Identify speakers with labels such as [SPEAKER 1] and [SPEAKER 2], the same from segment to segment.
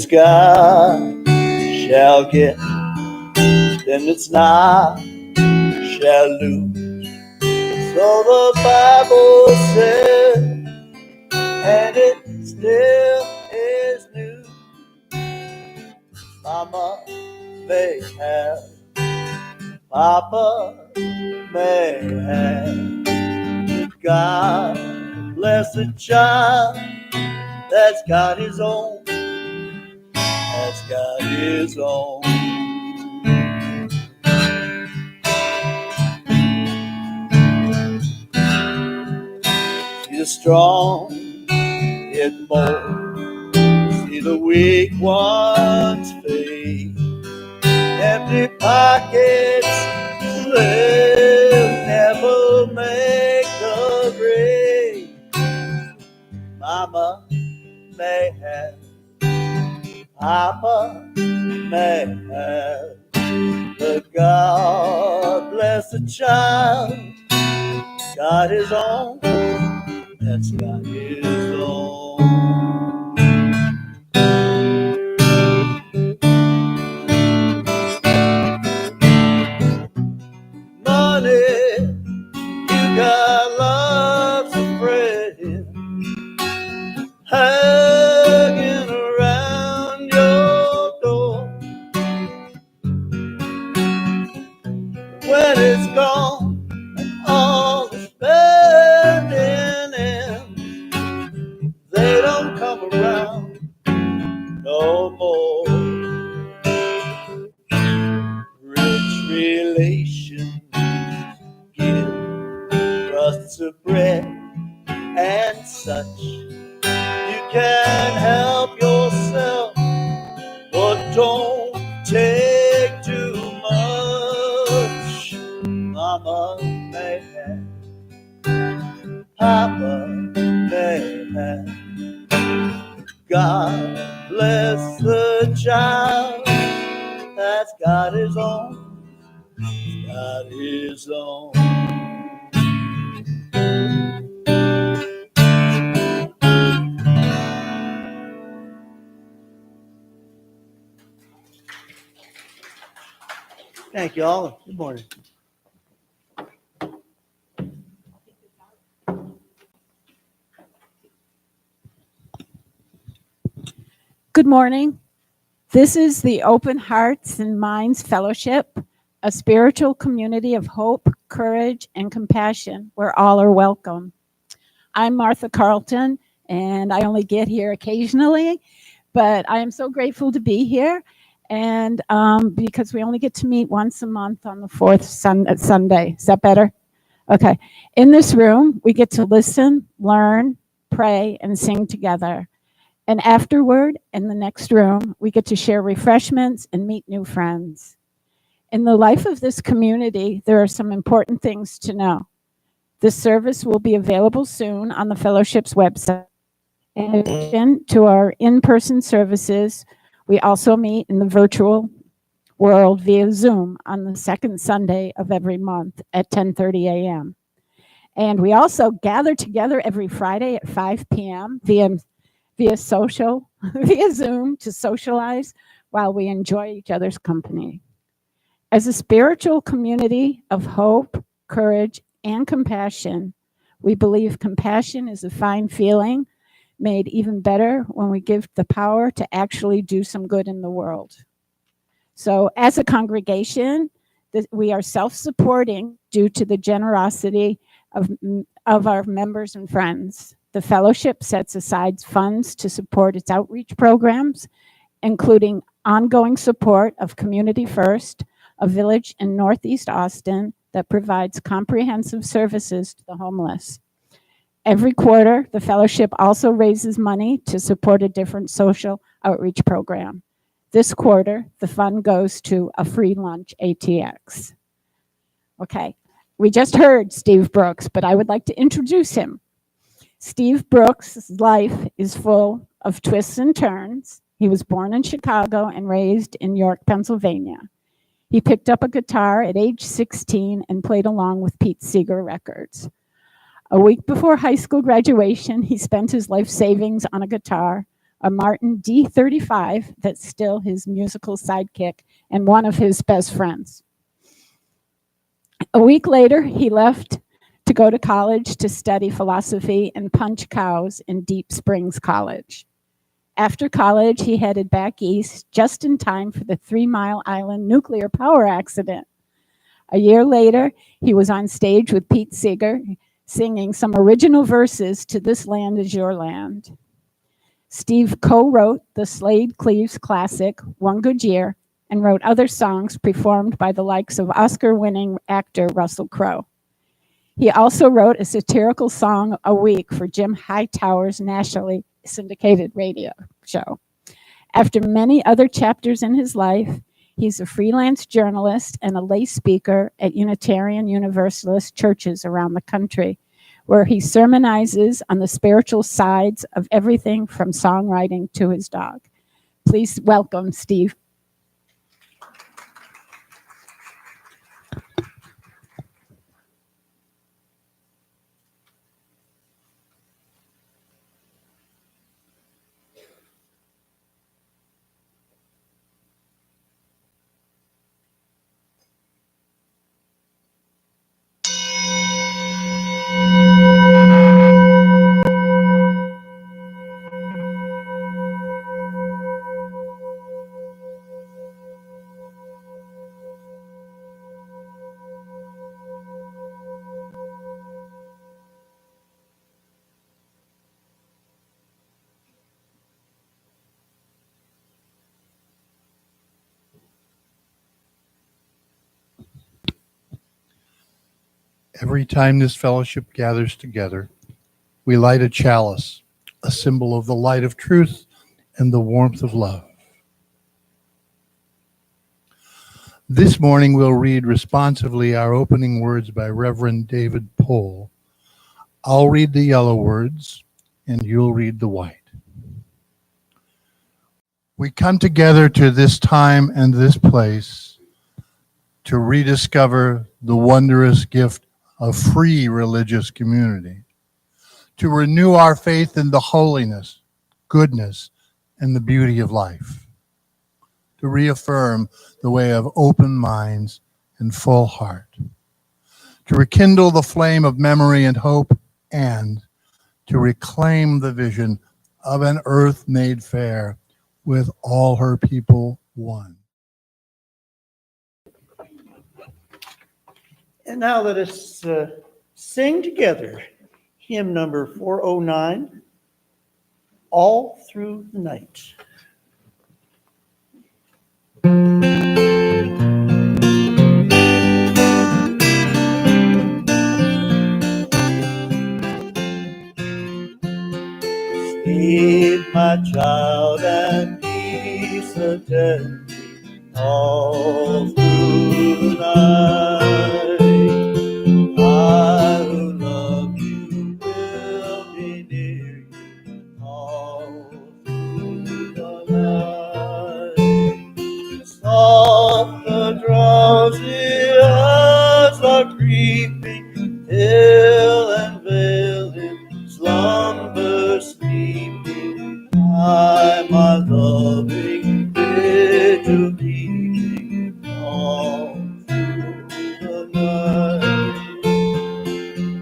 [SPEAKER 1] God shall get, then it's not shall lose. So the Bible says, and it still is new. Mama may have, Papa may have. God bless the child that's got his own, that's got his own. See the strong get more, see the weak ones fade. Empty pockets, they'll never make the grade. Mama may have, Papa may have, but God bless the child, got his own, that's got his own. Money, you got lots of friends hanging around your door. When it's gone and all the spending ends, they don't come around no more. Rich relations give crusts of bread and such. You can help yourself, but don't take too much. Mama may have, Papa may have. God bless the child that's got his own, got his own. Thank you all. Good morning.
[SPEAKER 2] Good morning. This is the Open Hearts and Minds Fellowship, a spiritual community of hope, courage, and compassion where all are welcome. I'm Martha Carlton, and I only get here occasionally, but I am so grateful to be here. And because we only get to meet once a month on the fourth Sunday. Is that better? Okay. In this room, we get to listen, learn, pray, and sing together. And afterward, in the next room, we get to share refreshments and meet new friends. In the life of this community, there are some important things to know. This service will be available soon on the fellowship's website. In addition to our in-person services, we also meet in the virtual world via Zoom on the second Sunday of every month at 10:30 a.m. And we also gather together every Friday at 5 p.m. via Zoom to socialize while we enjoy each other's company. As a spiritual community of hope, courage, and compassion, we believe compassion is a fine feeling made even better when we give the power to actually do some good in the world. So as a congregation, we are self-supporting due to the generosity of our members and friends. The fellowship sets aside funds to support its outreach programs, including ongoing support of Community First, a village in Northeast Austin that provides comprehensive services to the homeless. Every quarter, the fellowship also raises money to support a different social outreach program. This quarter, the fund goes to a free lunch ATX. Okay, we just heard Steve Brooks, but I would like to introduce him. Steve Brooks' life is full of twists and turns. He was born in Chicago and raised in York, Pennsylvania. He picked up a guitar at age 16 and played along with Pete Seeger Records. A week before high school graduation, he spent his life savings on a guitar, a Martin D35 that's still his musical sidekick and one of his best friends. A week later, he left to go to college to study philosophy and punch cows in Deep Springs College. After college, he headed back east just in time for the 3 Mile Island nuclear power accident. A year later, he was on stage with Pete Seeger singing some original verses to This Land Is Your Land. Steve co-wrote the Slade Cleaves classic, One Good Year, and wrote other songs performed by the likes of Oscar-winning actor Russell Crowe. He also wrote a satirical song a week for Jim Hightower's nationally syndicated radio show. After many other chapters in his life, he's a freelance journalist and a lay speaker at Unitarian Universalist churches around the country, where he sermonizes on the spiritual sides of everything from songwriting to his dog. Please welcome Steve.
[SPEAKER 3] Every time this fellowship gathers together, we light a chalice, a symbol of the light of truth and the warmth of love. This morning we'll read responsively our opening words by Reverend David Pohl. I'll read the yellow words and you'll read the white. We come together to this time and this place to rediscover the wondrous gift of free religious community, to renew our faith in the holiness, goodness, and the beauty of life, to reaffirm the way of open minds and full heart, to rekindle the flame of memory and hope, and to reclaim the vision of an earth made fair with all her people one.
[SPEAKER 1] And now let us sing together hymn number 409, All Through the Night. Sleep, my child, and peace attend all through the night. I who love you will be near you all through the night. Soft the drowsy eyes are creeping, hill and vale in slumber sleeping. I, my loving vigil keeping all through the night.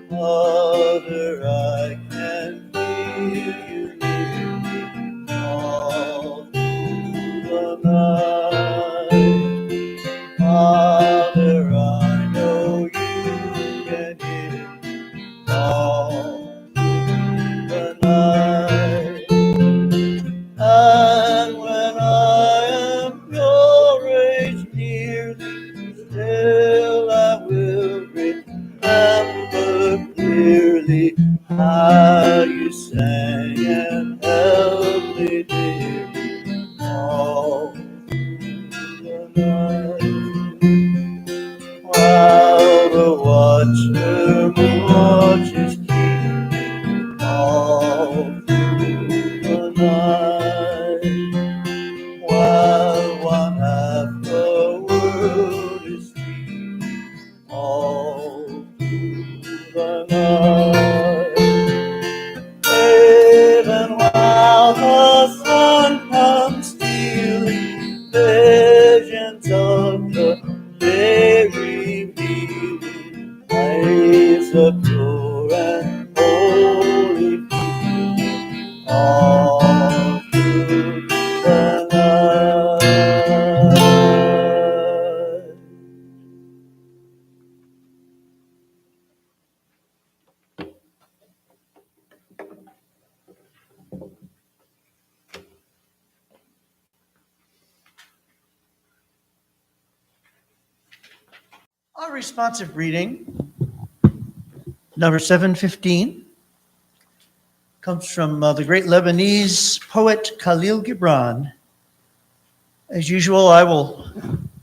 [SPEAKER 1] Mother, I can feel you near me all through the night. Father, I know you can hear me all through the night. And when I am your age nearly, still I will remember clearly how you sang and held me dear all through the night. While the watcher watches keeping all through the night, while one half the world is sleeping all through the night. Even while the pure and holy people all through the night. Our responsive reading, number 715, comes from the great Lebanese poet Khalil Gibran. As usual, I will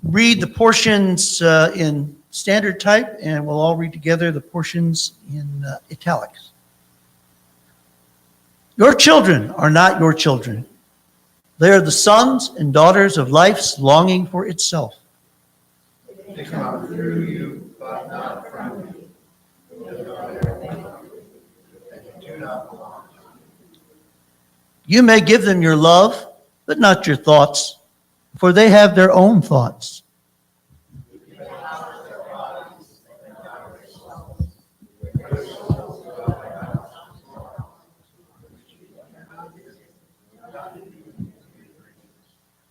[SPEAKER 1] read the portions in standard type, and we'll all read together the portions in italics. Your children are not your children. They are the sons and daughters of life's longing for itself.
[SPEAKER 3] They come through you, but not from you. They do not belong to you.
[SPEAKER 1] You may give them your love, but not your thoughts, for they have their own thoughts.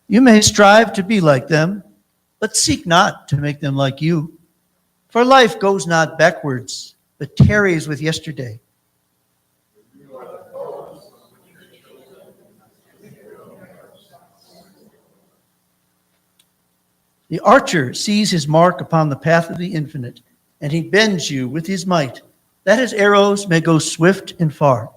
[SPEAKER 1] You may strive to be like them, but seek not to make them like you. For life goes not backwards, but tarries with yesterday. The archer sees his mark upon the path of the infinite, and he bends you with his might, that his arrows may go swift and far.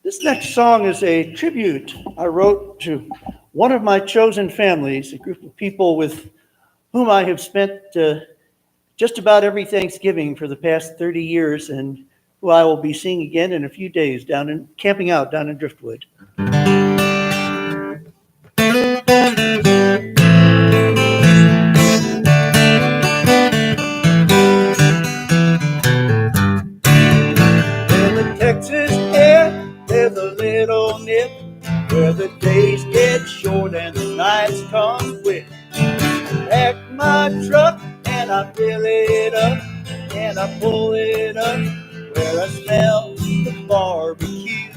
[SPEAKER 1] This next song is a tribute I wrote to one of my chosen families, a group of people with whom I have spent just about every Thanksgiving for the past 30 years, and who I will be seeing again in a few days camping out down in Driftwood. In the Texas air, there's a little nip where the days get short and the nights come quick. I pack my truck and I fill it up and I pull it up where I smell the barbecue.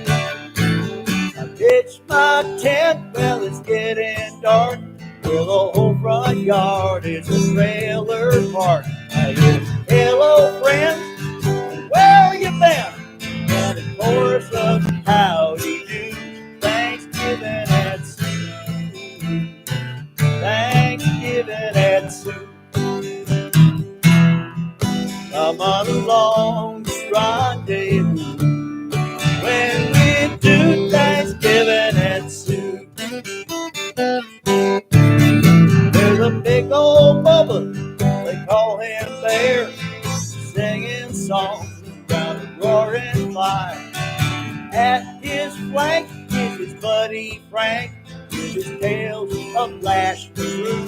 [SPEAKER 1] I pitch my tent, well, it's getting dark. Well, the whole front yard is a trailer park. I hear, hello, friends, where you been? And a chorus of howdy do, Thanksgiving at Sioux, Thanksgiving at Sioux. Come on along to rendezvous when we do Thanksgiving at Sioux. There's a big old Bubba, they call him Bear, singing songs around a roaring fire. At his flank is his buddy Frank, with his tails a-flash blue.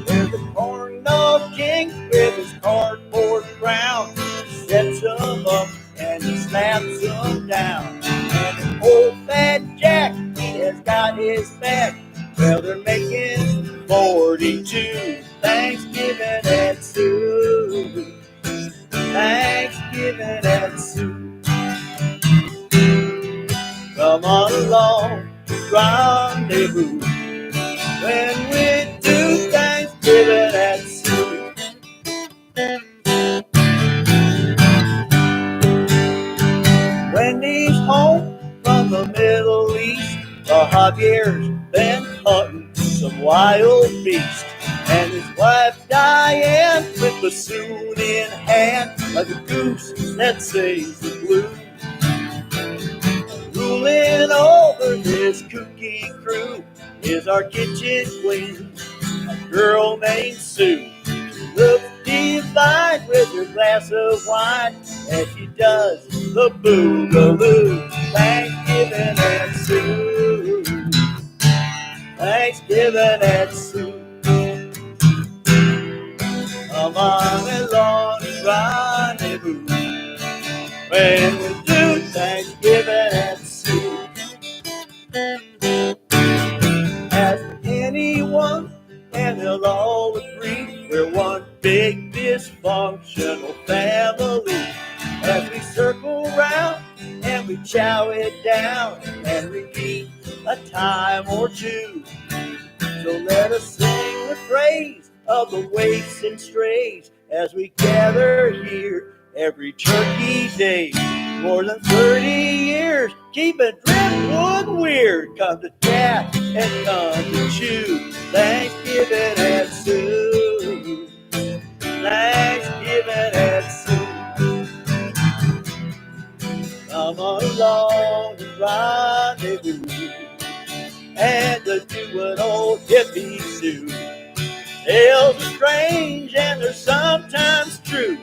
[SPEAKER 1] There's the corn dog king with his cardboard crown, sets them up and he slaps them down. And old fat Jack, he has got his back, well, they're making 42 Thanksgiving at Sioux, Thanksgiving at Sioux. Come on along to rendezvous when we do Thanksgiving at Sioux. Wendy's home from the Middle East. Javier's been hunting some wild beast, and his wife Diane with bassoon in hand, like a goose that sings the blues. Ruling over this kooky crew is our kitchen queen, a girl named Sue. She looks divine with her glass of wine as she does the boogaloo. Thanksgiving at Sue, Thanksgiving at Sioux. Among a long rendezvous. When we do Thanksgiving at Sioux. Ask anyone and they'll all agree we're one big dysfunctional family. As we circle round and we chow it down and repeat a time or two. So let us sing the praise of the waifs and strays as we gather here every turkey day. More than 30 years, keeping driftwood weird. Come to chat and come to chew. Thanksgiving at Sioux. Thanksgiving at Sioux. Come along and rendezvous. And the new and old hippie Sioux. Tales are strange and they're sometimes true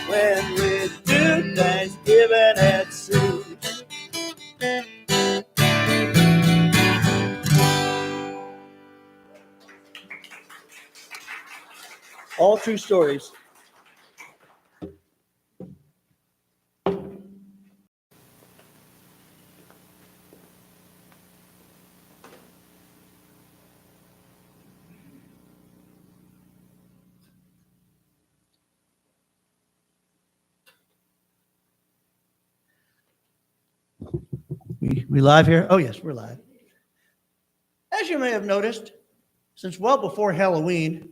[SPEAKER 1] when we do Thanksgiving at Sioux. All true stories. We live here? Oh, yes, we're live. As you may have noticed, since well before Halloween,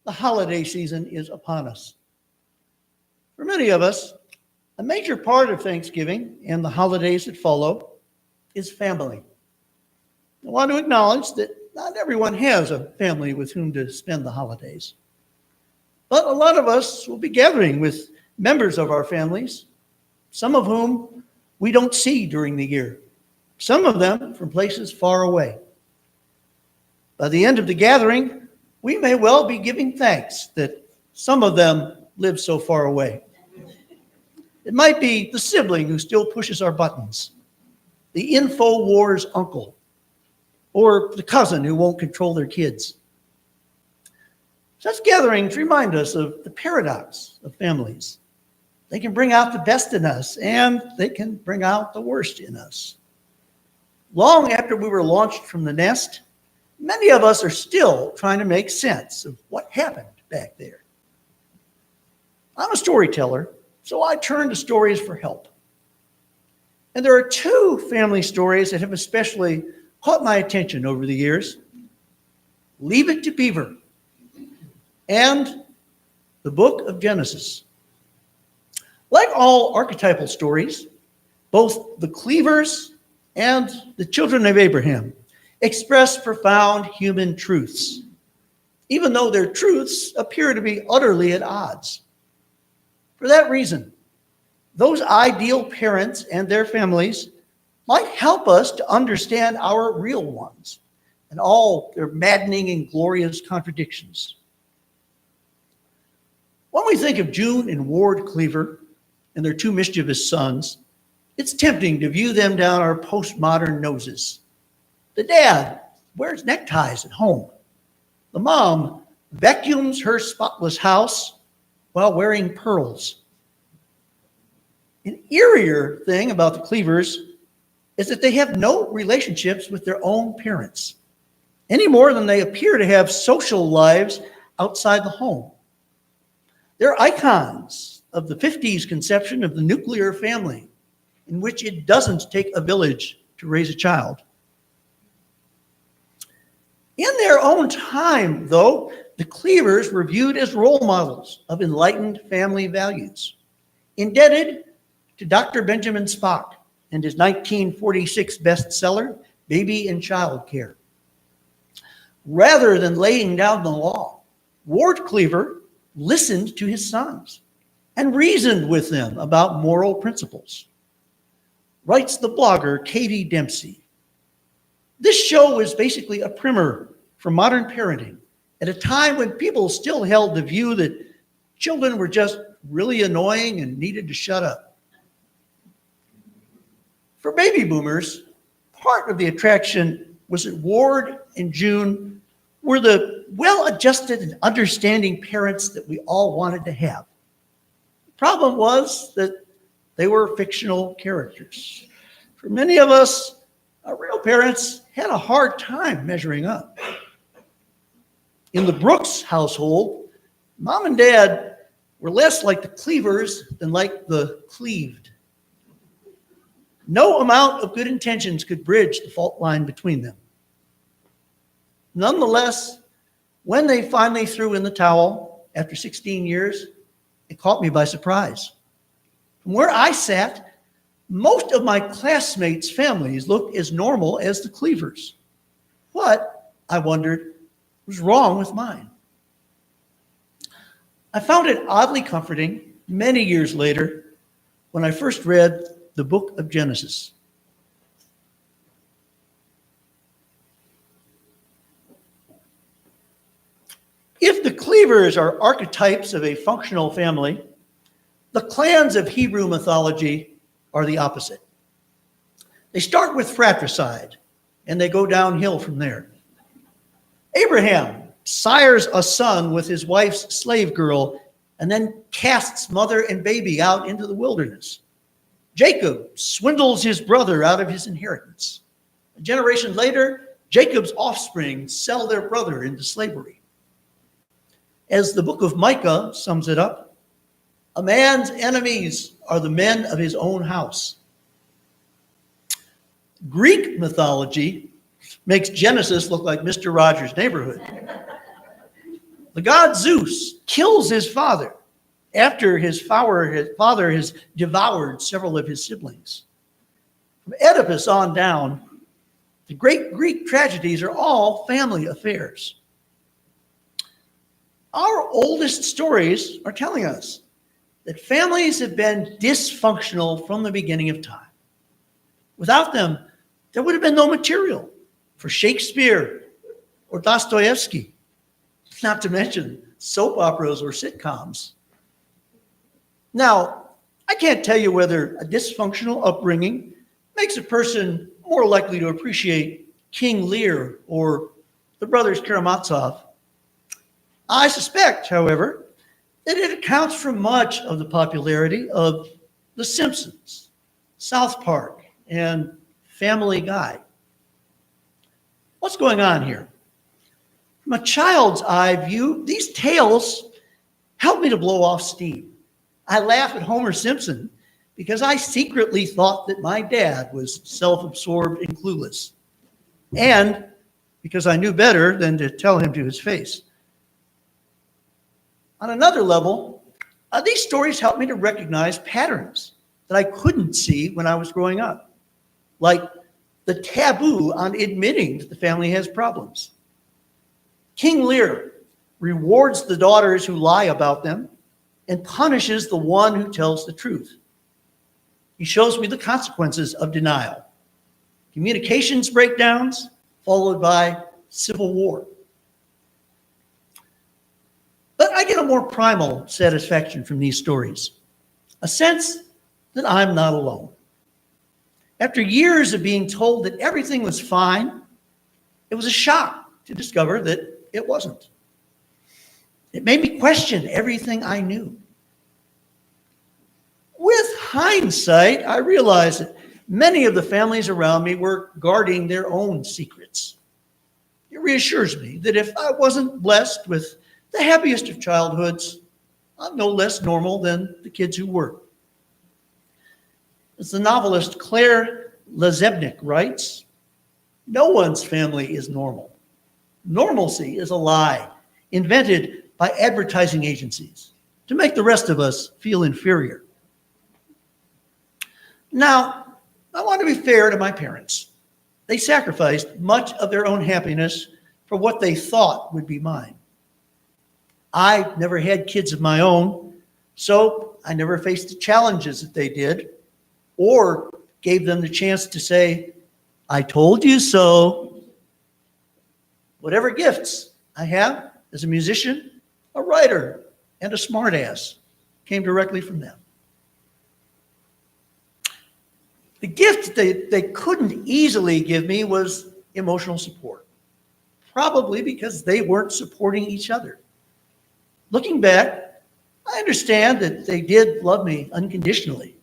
[SPEAKER 1] the holiday season is upon us. For many of us, a major part of Thanksgiving and the holidays that follow is family. I want to acknowledge that not everyone has a family with whom to spend the holidays. But a lot of us will be gathering with members of our families, some of whom we don't see during the year, some of them from places far away. By the end of the gathering, we may well be giving thanks that some of them live so far away. It might be the sibling who still pushes our buttons, the InfoWars uncle, or the cousin who won't control their kids. Such gatherings remind us of the paradox of families. They can bring out the best in us, and they can bring out the worst in us. Long after we were launched from the nest, many of us are still trying to make sense of what happened back there. I'm a storyteller, so I turn to stories for help. And there are two family stories that have especially caught my attention over the years. Leave It to Beaver and the book of Genesis. Like all archetypal stories, both the Cleavers and the children of Abraham express profound human truths, even though their truths appear to be utterly at odds. For that reason, those ideal parents and their families might help us to understand our real ones and all their maddening and glorious contradictions. When we think of June and Ward Cleaver and their two mischievous sons, it's tempting to view them down our postmodern noses. The dad wears neckties at home. The mom vacuums her spotless house while wearing pearls. An eerier thing about the Cleavers is that they have no relationships with their own parents, any more than they appear to have social lives outside the home. They're icons of the 50s conception of the nuclear family, in which it doesn't take a village to raise a child. In their own time, though, the Cleavers were viewed as role models of enlightened family values, indebted to Dr. Benjamin Spock and his 1946 bestseller, Baby and Child Care. Rather than laying down the law, Ward Cleaver listened to his sons and reasoned with them about moral principles. Writes the blogger Katie Dempsey. This show is basically a primer for modern parenting at a time when people still held the view that children were just really annoying and needed to shut up. For baby boomers, part of the attraction was that Ward and June were the well-adjusted and understanding parents that we all wanted to have. The problem was that they were fictional characters. For many of us, our real parents had a hard time measuring up. In the Brooks household, Mom and Dad were less like the Cleavers than like the Cleaved. No amount of good intentions could bridge the fault line between them. Nonetheless, when they finally threw in the towel after 16 years, it caught me by surprise. From where I sat, most of my classmates' families looked as normal as the Cleavers. What, I wondered, was wrong with mine? I found it oddly comforting many years later when I first read the book of Genesis. If the Cleavers are archetypes of a functional family, the clans of Hebrew mythology are the opposite. They start with fratricide, and they go downhill from there. Abraham sires a son with his wife's slave girl, and then casts mother and baby out into the wilderness. Jacob swindles his brother out of his inheritance. A generation later, Jacob's offspring sell their brother into slavery. As the book of Micah sums it up, a man's enemies are the men of his own house. Greek mythology makes Genesis look like Mr. Rogers' Neighborhood. The god Zeus kills his father after his father has devoured several of his siblings. From Oedipus on down, the great Greek tragedies are all family affairs. Our oldest stories are telling us that families have been dysfunctional from the beginning of time. Without them, there would have been no material for Shakespeare or Dostoevsky, not to mention soap operas or sitcoms. Now, I can't tell you whether a dysfunctional upbringing makes a person more likely to appreciate King Lear or the brothers Karamazov. I suspect, however, that it accounts for much of the popularity of The Simpsons, South Park, and Family Guy. What's going on here? From a child's eye view, these tales help me to blow off steam. I laugh at Homer Simpson because I secretly thought that my dad was self-absorbed and clueless, and because I knew better than to tell him to his face. On another level, these stories help me to recognize patterns that I couldn't see when I was growing up, like the taboo on admitting that the family has problems. King Lear rewards the daughters who lie about them and punishes the one who tells the truth. He shows me the consequences of denial. Communications breakdowns followed by civil war. But I get a more primal satisfaction from these stories, a sense that I'm not alone. After years of being told that everything was fine, it was a shock to discover that it wasn't. It made me question everything I knew. With hindsight, I realized that many of the families around me were guarding their own secrets. It reassures me that if I wasn't blessed with the happiest of childhoods, I'm no less normal than the kids who were. As the novelist Claire Lazebnik writes, no one's family is normal. Normalcy is a lie invented by advertising agencies to make the rest of us feel inferior. Now, I want to be fair to my parents. They sacrificed much of their own happiness for what they thought would be mine. I never had kids of my own, so I never faced the challenges that they did or gave them the chance to say, I told you so. Whatever gifts I have as a musician, a writer, and a smartass came directly from them. The gift they couldn't easily give me was emotional support. probably because they weren't supporting each other. Looking back, I understand that they did love me unconditionally,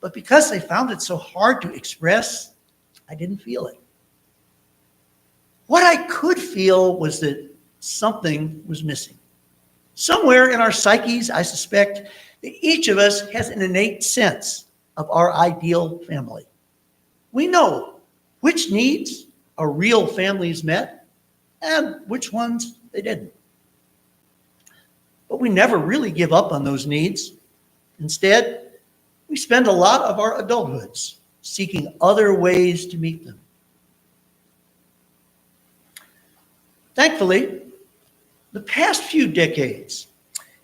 [SPEAKER 1] but because they found it so hard to express, I didn't feel it. What I could feel was that something was missing. Somewhere in our psyches, I suspect that each of us has an innate sense of our ideal family. We know which needs our real families met and which ones they didn't. But we never really give up on those needs. Instead, we spend a lot of our adulthoods seeking other ways to meet them. Thankfully, the past few decades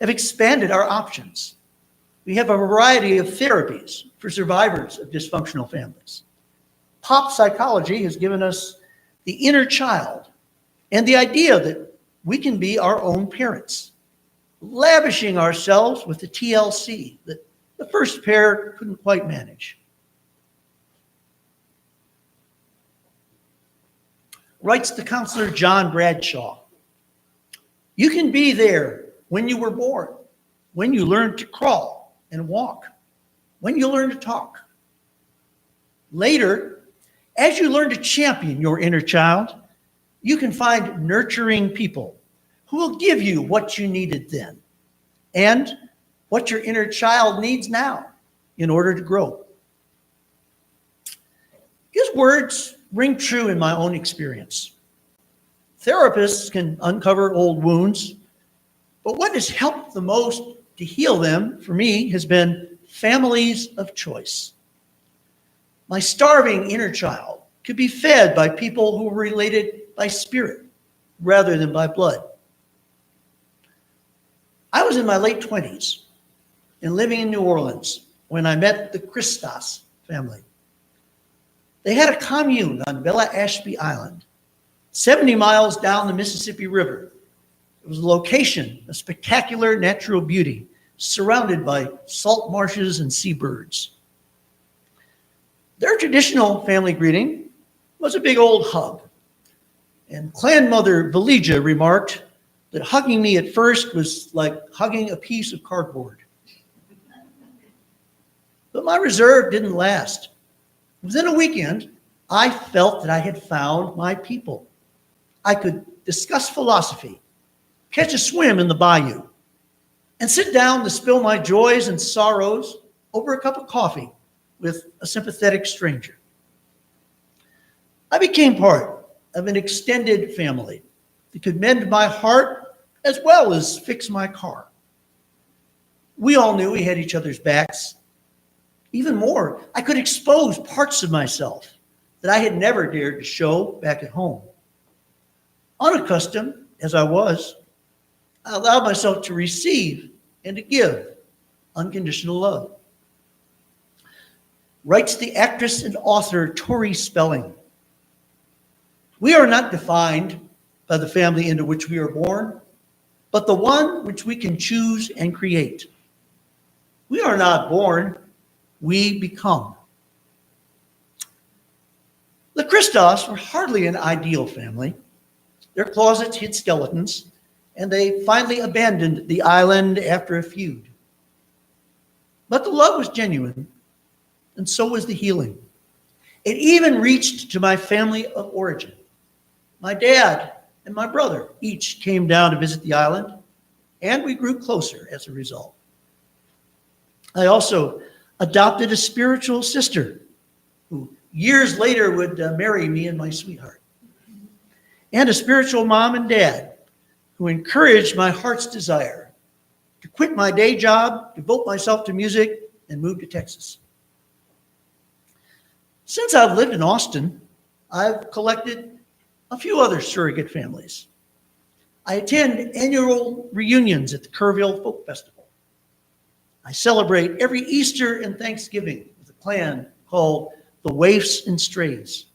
[SPEAKER 1] have expanded our options. We have a variety of therapies for survivors of dysfunctional families. Pop psychology has given us the inner child and the idea that we can be our own parents, lavishing ourselves with the TLC that the first pair couldn't quite manage. Writes the counselor John Bradshaw, "You can be there when you were born, when you learned to crawl and walk, when you learn to talk. Later, as you learn to champion your inner child, you can find nurturing people who will give you what you needed then and what your inner child needs now in order to grow." His words ring true in my own experience. Therapists can uncover old wounds, but what has helped the most to heal them for me has been families of choice. My starving inner child could be fed by people who were related by spirit rather than by blood. I was in my late 20s and living in New Orleans when I met the Christos family. They had a commune on Bella Ashby Island, 70 miles down the Mississippi River. It was a location of spectacular natural beauty, surrounded by salt marshes and seabirds. Their traditional family greeting was a big old hug. And clan mother Valija remarked that hugging me at first was like hugging a piece of cardboard. But my reserve didn't last. Within a weekend, I felt that I had found my people. I could discuss philosophy, catch a swim in the bayou, and sit down to spill my joys and sorrows over a cup of coffee with a sympathetic stranger. I became part of an extended family that could mend my heart as well as fix my car. We all knew we had each other's backs. Even more, I could expose parts of myself that I had never dared to show back at home. Unaccustomed as I was, I allowed myself to receive and to give unconditional love. Writes the actress and author Tori Spelling, "We are not defined by the family into which we are born, but the one which we can choose and create. We are not born, we become." The Christos were hardly an ideal family. Their closets hid skeletons, and they finally abandoned the island after a feud. But the love was genuine, and so was the healing. It even reached to my family of origin. My dad and my brother each came down to visit the island, and we grew closer as a result. I also adopted a spiritual sister who years later would marry me and my sweetheart, and a spiritual mom and dad who encouraged my heart's desire to quit my day job, devote myself to music, and move to Texas. Since I've lived in Austin, I've collected a few other surrogate families. I attend annual reunions at the Kerrville Folk Festival. I celebrate every Easter and Thanksgiving with a clan called the Waifs and Strays.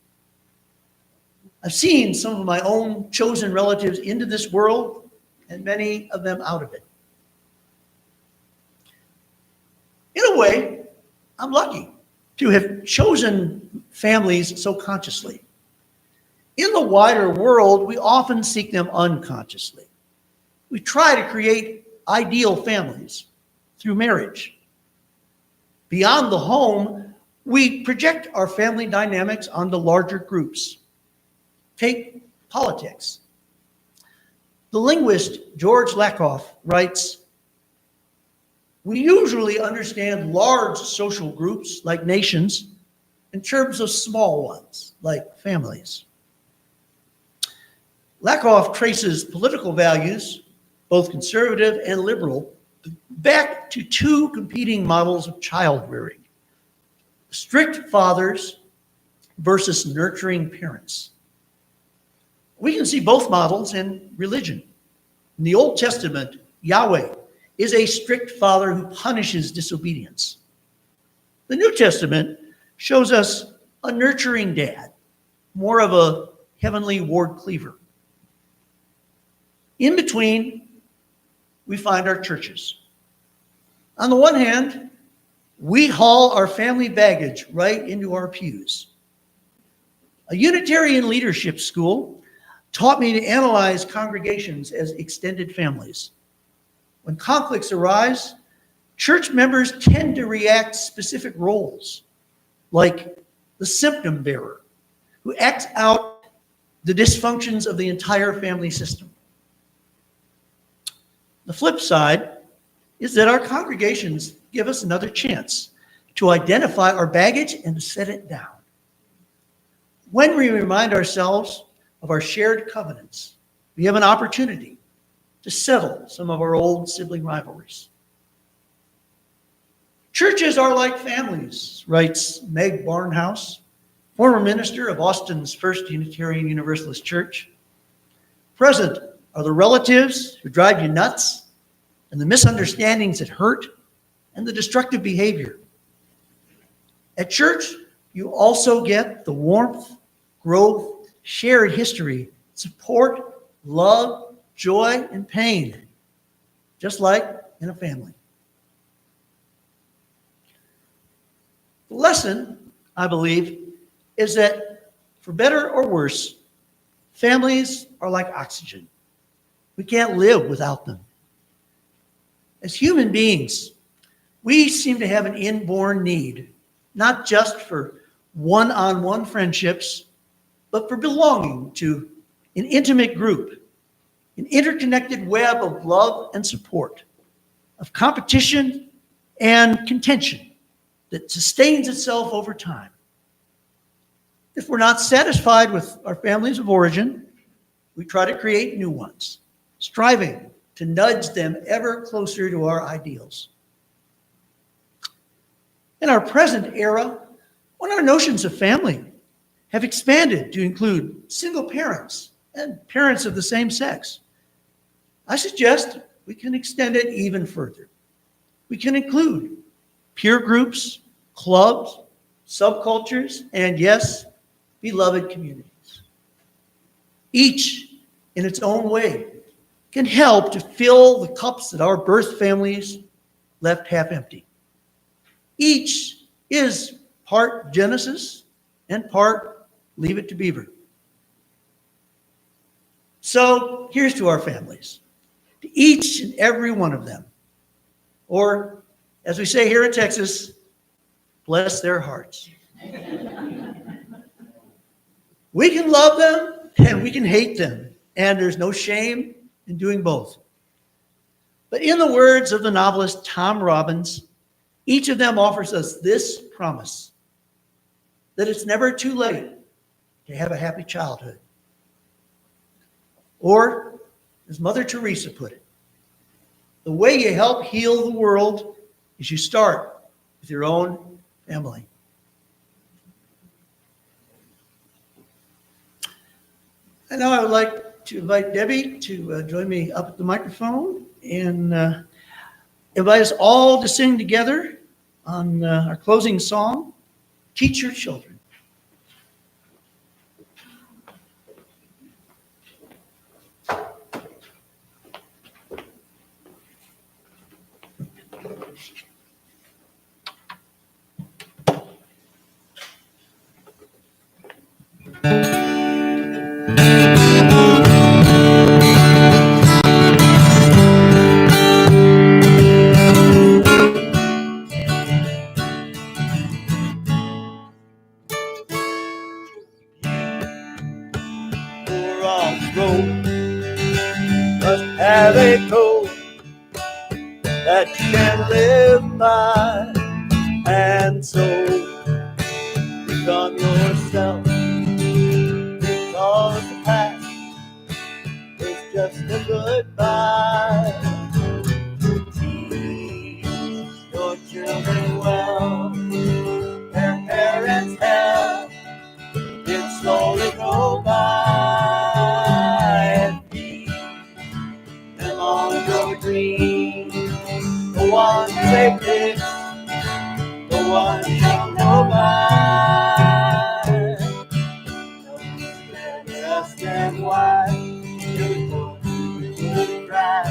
[SPEAKER 1] I've seen some of my own chosen relatives into this world and many of them out of it. In a way, I'm lucky to have chosen families so consciously. In the wider world, we often seek them unconsciously. We try to create ideal families through marriage. Beyond the home, we project our family dynamics onto larger groups. Take politics. The linguist George Lakoff writes, "We usually understand large social groups like nations in terms of small ones like families." Lakoff traces political values, both conservative and liberal, back to two competing models of child rearing: strict fathers versus nurturing parents. We can see both models in religion. In the Old Testament, Yahweh is a strict father who punishes disobedience. The New Testament shows us a nurturing dad, more of a heavenly Ward Cleaver. In between, we find our churches. On the one hand, we haul our family baggage right into our pews. A Unitarian leadership school taught me to analyze congregations as extended families. When conflicts arise, church members tend to react specific roles, like the symptom bearer, who acts out the dysfunctions of the entire family system. The flip side is that our congregations give us another chance to identify our baggage and to set it down. When we remind ourselves of our shared covenants, we have an opportunity to settle some of our old sibling rivalries. Churches are like families, writes Meg Barnhouse, former minister of Austin's First Unitarian Universalist Church. Present are the relatives who drive you nuts, and the misunderstandings that hurt, and the destructive behavior. At church, you also get the warmth, growth, shared history, support, love, joy, and pain, just like in a family. The lesson, I believe, is that for better or worse, families are like oxygen. We can't live without them. As human beings, we seem to have an inborn need, not just for one-on-one friendships, but for belonging to an intimate group, an interconnected web of love and support, of competition and contention that sustains itself over time. If we're not satisfied with our families of origin, we try to create new ones, striving to nudge them ever closer to our ideals. In our present era, when our notions of family have expanded to include single parents and parents of the same sex, I suggest we can extend it even further. We can include peer groups, clubs, subcultures, and yes, beloved communities. Each, in its own way, can help to fill the cups that our birth families left half empty. Each is part Genesis and part Leave It to Beaver. So here's to our families, to each and every one of them. Or, as we say here in Texas, bless their hearts. We can love them and we can hate them, and there's no shame in doing both. But in the words of the novelist Tom Robbins, each of them offers us this promise, that it's never too late to have a happy childhood. Or, as Mother Teresa put it, the way you help heal the world is you start with your own family. And now I would like to invite Debbie to join me up at the microphone and invite us all to sing together on our closing song, Teach Your Children. must have a code that you can live by, and so become yourself, because the past is just a goodbye. Teach your children well, their parents' help, it slowly go by, and feed them on your dreams, the ones they pick, the ones you'll know by. Just and why you would cry,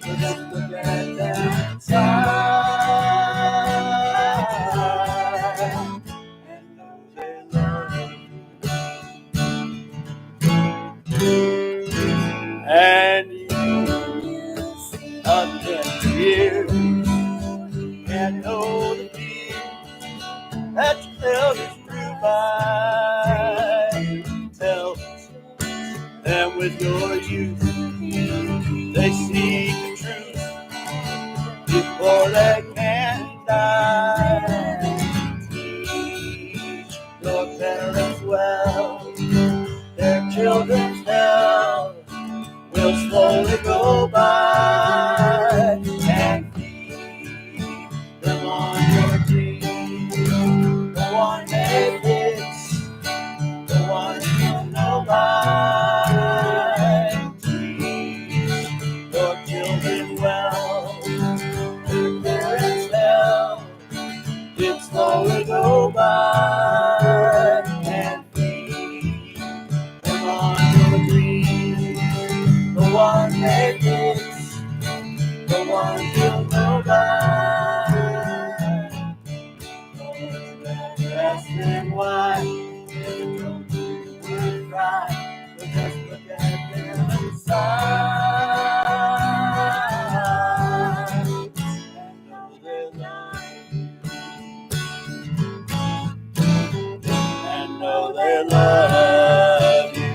[SPEAKER 1] but just look at them inside and know they love you. And you, again here, can know the fear that you held us through by. Tell them with your youth, they seek the truth before they can die. Teach your parents well, their children's hell will slowly go by, and feed them on your dreams, the one they fix, the one you know by. Teach your children well, their parents' hell did slowly go by, and feed them on your dreams, the one they fix, the one you'll know by. Ask them why they don't cry, but just look at them inside and know they love you, and know they love you.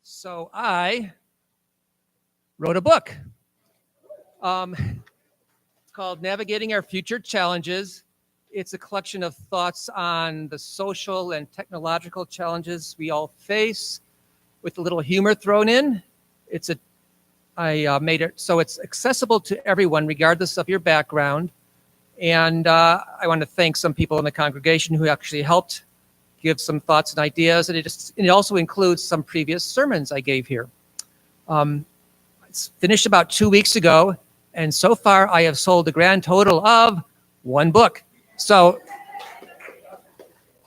[SPEAKER 4] So I wrote a book. It's called Navigating Our Future Challenges. It's a collection of thoughts on the social and technological challenges we all face, with a little humor thrown in. I made it so it's accessible to everyone, regardless of your background. And I want to thank some people in the congregation who actually helped give some thoughts and ideas. And it also includes some previous sermons I gave here. It's finished about 2 weeks ago. And so far, I have sold a grand total of 1 book. So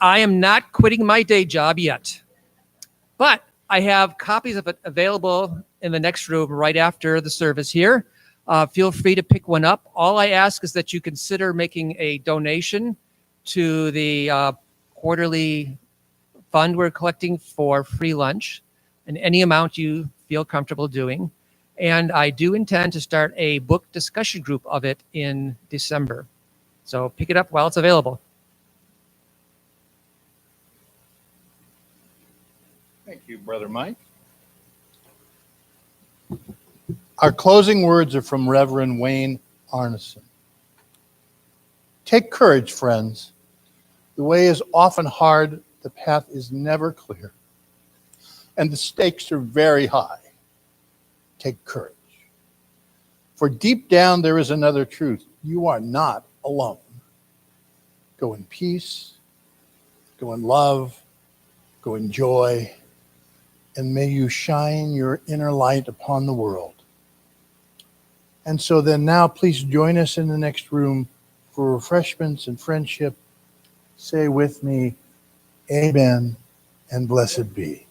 [SPEAKER 4] I am not quitting my day job yet. But I have copies of it available in the next room right after the service here. Feel free to pick one up. All I ask is that you consider making a donation to the quarterly fund we're collecting for free lunch, and any amount you feel comfortable doing. And I do intend to start a book discussion group of it in December. So pick it up while it's available.
[SPEAKER 3] Thank you, Brother Mike. Our closing words are from Reverend Wayne Arneson. Take courage, friends. The way is often hard, the path is never clear, and the stakes are very high. Take courage. For deep down there is another truth. You are not alone. Go in peace, go in love, go in joy, and may you shine your inner light upon the world. And so then now please join us in the next room for refreshments and friendship. Say with me, amen and blessed be.